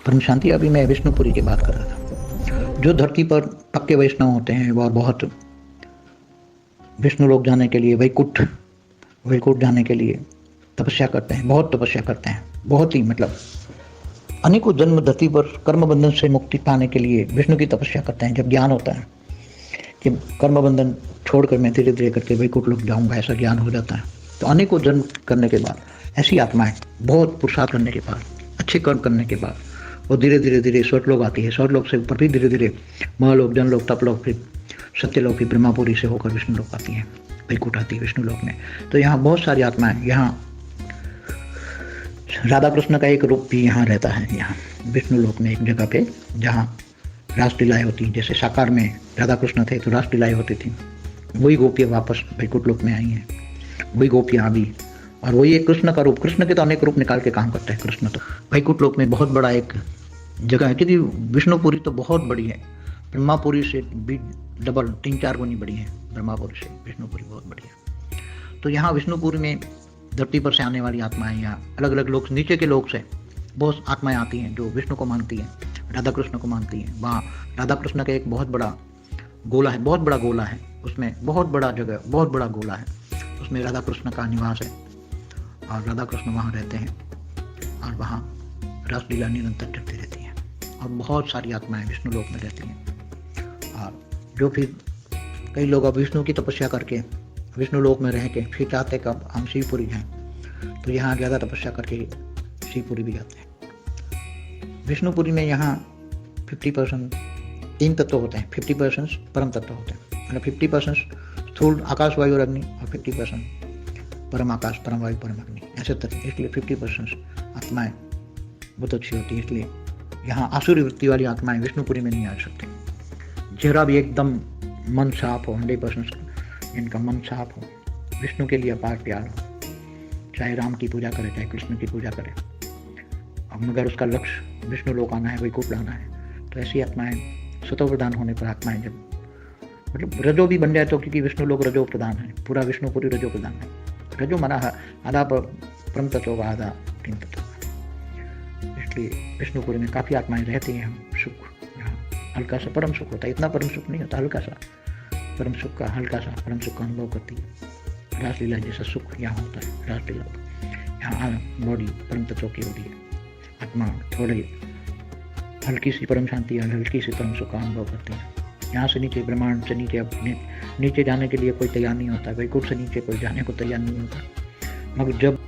परम शांति अभी मैं विष्णुपुरी की बात कर रहा था। जो धरती पर पक्के वैष्णव होते हैं वह बहुत विष्णु लोक जाने के लिए वैकुंठ जाने के लिए तपस्या करते हैं, बहुत तपस्या करते हैं, बहुत ही मतलब अनेकों जन्म धरती पर कर्म बंधन से मुक्ति पाने के लिए विष्णु की तपस्या करते हैं। जब ज्ञान होता है कि कर्म बंधन छोड़कर मैं धीरे धीरे करके वैकुंठ लोक जाऊंगा, ऐसा ज्ञान हो जाता है, तो अनेकों जन्म करने के बाद ऐसी आत्माएं बहुत पुरुषार्थ करने के बाद, अच्छे कर्म करने के बाद वो धीरे धीरे धीरे स्वर्गलोक आती है। स्वर्गलोक से ऊपर भी धीरे धीरे महलोक, जनलोक, तपलोक, फिर सत्यलोक, फिर ब्रह्मापुरी से होकर विष्णु लोक आती है, वैकुंठ आती है विष्णु लोक में। तो यहाँ बहुत सारी आत्माएं, यहाँ राधा कृष्ण का एक रूप भी यहाँ रहता है, यहाँ विष्णु लोक में एक जगह पे जहाँ रासलीलाएं होती, जैसे साकार में राधा कृष्ण थे तो रासलीलाएं होती थी, वही गोपियाँ वापस वैकुंठ लोक में आई हैं, वही गोपियाँ अभी, और वही एक कृष्ण का रूप। कृष्ण के तो अनेक रूप निकाल के काम करते हैं कृष्ण। तो वैकुंठ लोक में बहुत बड़ा एक जगह है, क्योंकि विष्णुपुरी तो बहुत बड़ी है, ब्रह्मापुरी से भी डबल 3-4 गुनी बड़ी है ब्रह्मापुरी से, विष्णुपुरी बहुत बड़ी है। तो यहाँ विष्णुपुरी में धरती पर से आने वाली आत्माएं या अलग अलग लोग, नीचे के लोग से बहुत आत्माएं आती हैं जो विष्णु को मानती हैं, राधा कृष्ण को मानती हैं। वहाँ राधा कृष्ण का एक बहुत बड़ा गोला है, बहुत बड़ा गोला है, उसमें बहुत बड़ा जगह, बहुत बड़ा गोला है, उसमें राधा कृष्ण का निवास है और राधा कृष्ण वहाँ रहते हैं और वहाँ रासलीला निरंतर चलती रहती है और बहुत सारी आत्माएं विष्णु लोक में रहती हैं। और जो फिर कई लोग अब विष्णु की तपस्या करके विष्णु लोक में रह के फिर चाहते कब हम शिवपुरी जाएं, तो यहाँ ज़्यादा तपस्या करके शिवपुरी भी जाते हैं। विष्णुपुरी में यहाँ 50% 3 तत्व होते हैं, 50% परम तत्व होते हैं, मतलब 50% स्थूल आकाश, वायु और अग्नि और 50% परम आकाश, परम वायु, परम अग्नि, ऐसे तत्व। इसलिए 50% आत्माएं बहुत अच्छी होती है। इसलिए यहाँ आसुरी वृत्ति वाली आत्माएं विष्णुपुरी में नहीं आ सकती। जरा भी एकदम मन साफ हो, 100% जिनका मन साफ हो, विष्णु के लिए अपार प्यार हो, चाहे राम की पूजा करे चाहे कृष्ण की पूजा करे, अब मगर उसका लक्ष्य विष्णु लोक आना है, वैकुंठ आना है, तो ऐसी आत्माएं सतो प्रधान होने पर आत्माएं जब मतलब रजो भी बन जाए तो, क्योंकि विष्णु लोक रजो प्रधान है, पूरा विष्णुपुरी रजो प्रधान है। रजो माना आधा परम तत्व का, आधा तीन तत्व का। इसलिए विष्णुपुरी में काफ़ी आत्माएं रहती हैं। हम सुख यहाँ हल्का सा परम सुख होता है, इतना परम सुख नहीं होता, हल्का सा परम सुख का, हल्का सा परम सुख का अनुभव करती है। रासलीला जैसा सुख यहाँ होता है, रासलीला यहाँ बॉडी परम तत्व की होती है, आत्मा थोड़ी हल्की सी परम शांति या हल्की सी परम सुख का अनुभव करते हैं। यहाँ से नीचे, ब्रह्मांड से नीचे, नीचे जाने के लिए कोई तैयार नहीं होता, वैकुंठ से नीचे कोई जाने को तैयार नहीं होता। मगर जब